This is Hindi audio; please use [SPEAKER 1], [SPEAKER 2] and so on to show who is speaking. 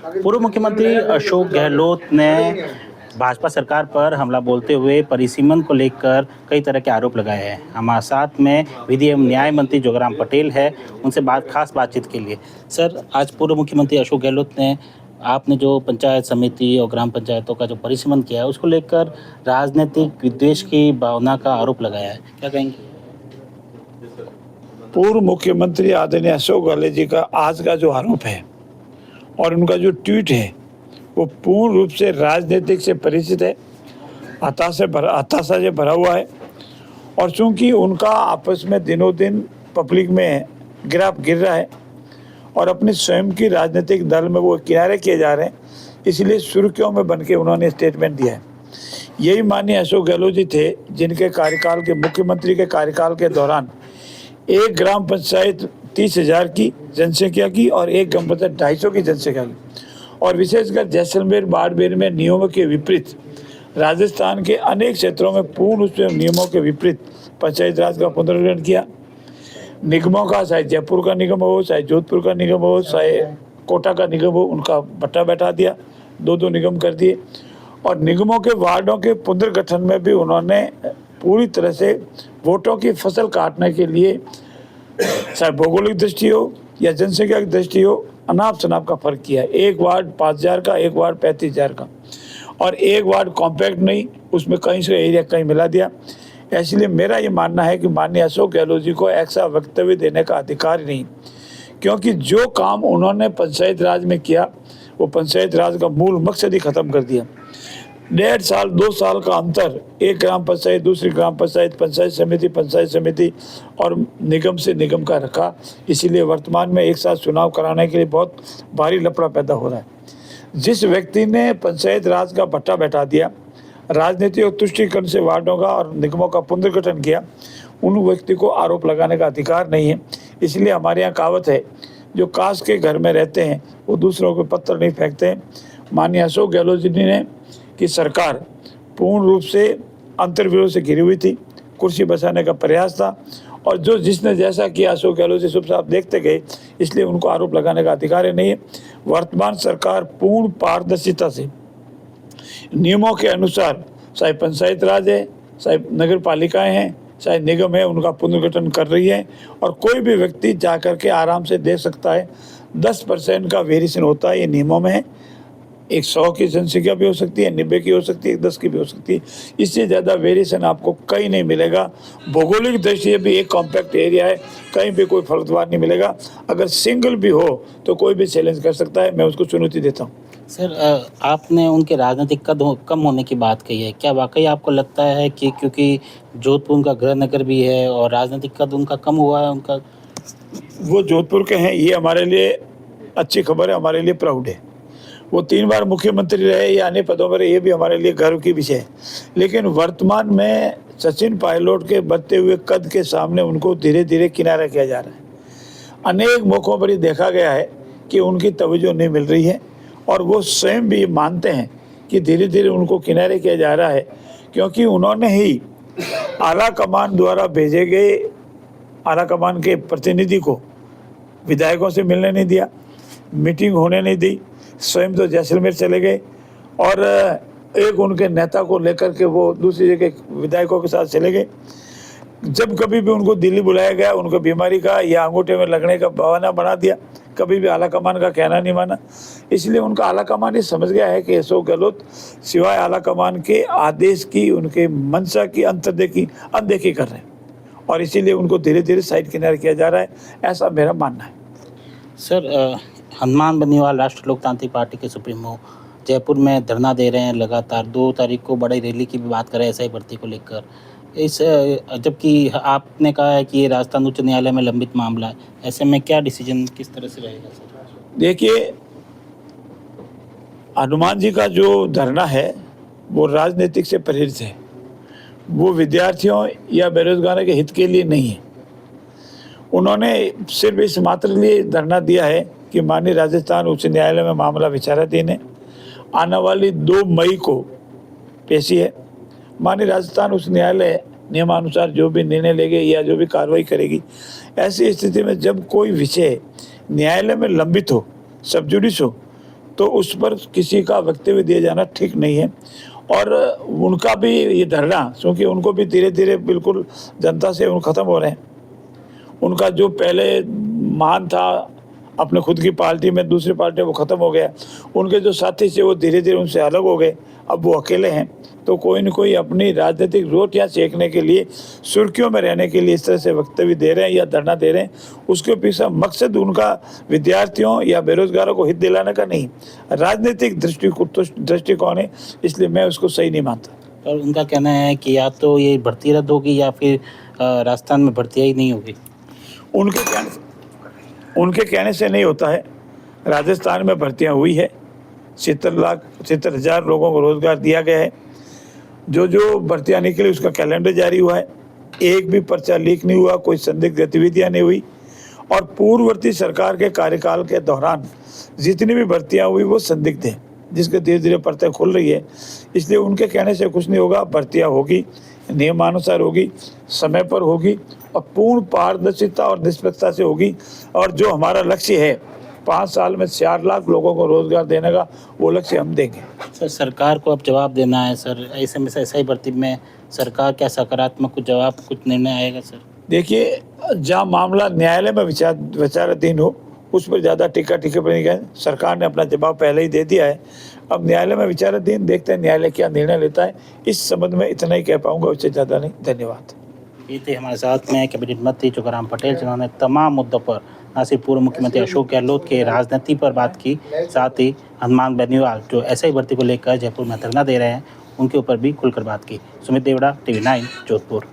[SPEAKER 1] पूर्व मुख्यमंत्री अशोक गहलोत ने भाजपा सरकार पर हमला बोलते हुए परिसीमन को लेकर कई तरह के आरोप लगाए हैं। हमारे साथ में विधि एवं न्याय मंत्री जोगराम पटेल है, उनसे खास बातचीत के लिए। सर, आज पूर्व मुख्यमंत्री अशोक गहलोत ने आपने जो पंचायत समिति और ग्राम पंचायतों का जो परिसीमन किया है, उसको लेकर राजनीतिक विद्वेष की भावना का आरोप लगाया है, क्या कहेंगे?
[SPEAKER 2] पूर्व मुख्यमंत्री आदरणीय अशोक गहलोत जी का आज का जो आरोप है और उनका जो ट्वीट है वो पूर्ण रूप से राजनीतिक से परिचित है, हताशा से भरा हुआ है। और चूंकि उनका आपस में दिनों दिन पब्लिक में गिराव गिर रहा है और अपनी स्वयं की राजनीतिक दल में वो किनारे किए जा रहे हैं, इसलिए सुर्खियों में बन के उन्होंने स्टेटमेंट दिया है। यही माननीय अशोक गहलोत जी थे जिनके कार्यकाल के मुख्यमंत्री के कार्यकाल के दौरान एक ग्राम पंचायत 30,000 की जनसंख्या की और एक ग्राम पंचायत 250 की जनसंख्या की, और विशेषकर जैसलमेर बाड़मेर में नियमों के विपरीत, राजस्थान के अनेक क्षेत्रों में पूर्ण रूप से नियमों के विपरीत पंचायत राज का पुनर्गठन किया। निगमों का, चाहे जयपुर का निगम हो, चाहे जोधपुर का निगम हो, चाहे कोटा का निगम हो, उनका बट्टा बैठा दिया, दो निगम कर दिए। और निगमों के वार्डों के पुनर्गठन में भी उन्होंने पूरी तरह से वोटों की फसल काटने के लिए, चाहे भौगोलिक दृष्टि हो या जनसंख्या की दृष्टि हो, अनाप शनाप का फर्क किया। एक वार्ड 5,000 का, एक वार्ड 35,000 का, और एक वार्ड कॉम्पैक्ट नहीं, उसमें कहीं से एरिया कहीं मिला दिया। इसलिए मेरा ये मानना है कि माननीय अशोक गहलोत जी को ऐसा वक्तव्य देने का अधिकार नहीं, क्योंकि जो काम उन्होंने पंचायत राज में किया वो पंचायत राज का मूल मकसद ही खत्म कर दिया। 1.5 साल 2 साल का अंतर, एक ग्राम पंचायत दूसरी ग्राम पंचायत, पंचायत समिति और निगम से निगम का रखा। इसीलिए वर्तमान में एक साथ चुनाव कराने के लिए बहुत भारी लफड़ा पैदा हो रहा है। जिस व्यक्ति ने पंचायत राज का भट्टा बैठा दिया, राजनीति और तुष्टीकरण से वार्डों का और निगमों का पुनर्गठन किया, उन व्यक्ति को आरोप लगाने का अधिकार नहीं है। इसलिए हमारे यहाँ कहावत है, जो काश के घर में रहते हैं वो दूसरों को पत्थर नहीं फेंकते हैं। माननीय अशोक गहलोत जी ने कि सरकार पूर्ण रूप से अंतर्विरोध से घिरी हुई थी, कुर्सी बचाने का प्रयास था, और जिसने जैसा किया अशोक गहलोत जी सब साफ देखते गए, इसलिए उनको आरोप लगाने का अधिकार नहीं है। वर्तमान सरकार पूर्ण पारदर्शिता से नियमों के अनुसार, चाहे पंचायत राज है, चाहे नगर पालिकाएं हैं, चाहे निगम है, उनका पुनर्गठन कर रही है। और कोई भी व्यक्ति जाकर के आराम से देख सकता है। 10% का वेरिएशन होता है, ये नियमों में है। 100 की जनसंख्या भी हो सकती है, 90 की हो सकती है, 10 की भी हो सकती है। इससे ज़्यादा वेरिएशन आपको कहीं नहीं मिलेगा। भौगोलिक दृष्टि से भी एक कॉम्पैक्ट एरिया है, कहीं भी कोई फर्कवार नहीं मिलेगा। अगर सिंगल भी हो तो कोई भी चैलेंज कर सकता है, मैं उसको चुनौती देता हूँ।
[SPEAKER 1] सर, आपने उनके राजनीतिक कद कम होने की बात कही है, क्या वाकई आपको लगता है कि क्योंकि जोधपुर उनका गृह नगर भी है और राजनीतिक कद उनका कम हुआ है उनका?
[SPEAKER 2] वो जोधपुर के हैं, ये हमारे लिए अच्छी खबर है, हमारे लिए प्राउड है। वो 3 बार मुख्यमंत्री रहे या अन्य पदों पर, ये भी हमारे लिए गर्व की विषय है। लेकिन वर्तमान में सचिन पायलट के बढ़ते हुए कद के सामने उनको धीरे धीरे किनारा किया जा रहा है। अनेक मौक़ों पर ये देखा गया है कि उनकी तवज्जो नहीं मिल रही है, और वो स्वयं भी मानते हैं कि धीरे धीरे उनको किनारे किया जा रहा है, क्योंकि उन्होंने ही आला कमान द्वारा भेजे गए आला कमान के प्रतिनिधि को विधायकों से मिलने नहीं दिया, मीटिंग होने नहीं दी, स्वयं तो जैसलमेर चले गए, और एक उनके नेता को लेकर के वो दूसरी जगह विधायकों के साथ चले गए। जब कभी भी उनको दिल्ली बुलाया गया, उनको बीमारी का या अंगूठे में लगने का बहाना बना दिया, कभी भी आला कमान का कहना नहीं माना। इसलिए उनका आला कमान ये समझ गया है कि अशोक गहलोत सिवाय आला कमान के आदेश की, उनके मंशा की अनदेखी कर रहे हैं, और इसीलिए उनको धीरे धीरे साइड किनारे किया जा रहा है, ऐसा मेरा मानना है।
[SPEAKER 1] सर, हनुमान बनीवाल राष्ट्रीय लोकतांत्रिक पार्टी के सुप्रीमो जयपुर में धरना दे रहे हैं लगातार। 2 तारीख को बड़ी रैली की भी बात कर रहे हैं एसआई भर्ती को लेकर। जबकि आपने कहा है कि ये राजस्थान उच्च न्यायालय में लंबित मामला है, ऐसे में क्या डिसीजन किस तरह से रहेगा सर?
[SPEAKER 2] देखिए, हनुमान जी का जो धरना है वो राजनीतिक से प्रेरित है, वो विद्यार्थियों या बेरोजगारों के हित के लिए नहीं है। उन्होंने सिर्फ इस मात्र लिए धरना दिया है कि माननीय राजस्थान उच्च न्यायालय में मामला विचाराधीन है, आने वाली 2 मई को पेशी है। माननीय राजस्थान उच्च न्यायालय नियमानुसार जो भी निर्णय लेगी या जो भी कार्रवाई करेगी, ऐसी स्थिति में जब कोई विषय न्यायालय में लंबित हो, सब जुडिस हो, तो उस पर किसी का वक्तव्य दिया जाना ठीक नहीं है। और उनका भी ये धरना, क्योंकि उनको भी धीरे धीरे बिल्कुल जनता से उन ख़त्म हो रहे हैं। उनका जो पहले मान था अपने खुद की पार्टी में, दूसरी पार्टी वो ख़त्म हो गया। उनके जो साथी थे वो धीरे धीरे उनसे अलग हो गए, अब वो अकेले हैं। तो कोई न कोई अपनी राजनीतिक रोटियां सेकने के लिए, सुर्खियों में रहने के लिए इस तरह से वक्तव्य दे रहे हैं या धरना दे रहे हैं। उसके पीछे मकसद उनका विद्यार्थियों या बेरोजगारों को हित दिलाने का नहीं, राजनीतिक दृष्टिकोण है, इसलिए मैं उसको सही नहीं मानता।
[SPEAKER 1] और उनका कहना है कि या तो ये भर्ती रद्द होगी या फिर राजस्थान में भर्तियाँ ही नहीं होगी।
[SPEAKER 2] उनके कहने से नहीं होता है। राजस्थान में भर्तियां हुई है, 70,000 लोगों को रोजगार दिया गया है। जो भर्तियां निकली उसका कैलेंडर जारी हुआ है, एक भी पर्चा लीक नहीं हुआ, कोई संदिग्ध गतिविधियां नहीं हुई। और पूर्ववर्ती सरकार के कार्यकाल के दौरान जितनी भी भर्तियां हुई वो संदिग्ध है, जिसके धीरे धीरे पर्चा खुल रही है। इसलिए उनके कहने से कुछ नहीं होगा। भर्तियां होगी, नियमानुसार होगी, समय पर होगी और पूर्ण पारदर्शिता और निष्पक्षता से होगी। और जो हमारा लक्ष्य है 5 साल में 4 लाख लोगों को रोजगार देने का, वो लक्ष्य हम देंगे।
[SPEAKER 1] सर, सरकार को अब जवाब देना है सर, ऐसे में से SI भर्ती में सरकार क्या सकारात्मक कुछ जवाब, कुछ निर्णय आएगा सर?
[SPEAKER 2] देखिए, जहाँ मामला न्यायालय में विचाराधीन हो उस पर ज़्यादा टीका पर नहीं गए। सरकार ने अपना जवाब पहले ही दे दिया है, अब न्यायालय में विचाराधीन, देखते हैं न्यायालय क्या निर्णय लेता है। इस संबंध में इतना ही कह पाऊंगा, उससे ज़्यादा नहीं। धन्यवाद।
[SPEAKER 1] ये थे हमारे साथ में कैबिनेट मंत्री जोगाराम पटेल, जिन्होंने तमाम मुद्दों पर न सिर्फ पूर्व मुख्यमंत्री अशोक गहलोत के राजनीति पर बात की, साथ ही हनुमान बेनीवाल जो SI भर्ती को लेकर जयपुर में धरना दे रहे हैं, उनके ऊपर भी खुलकर बात की। सुमित देवड़ा, TV9 जोधपुर।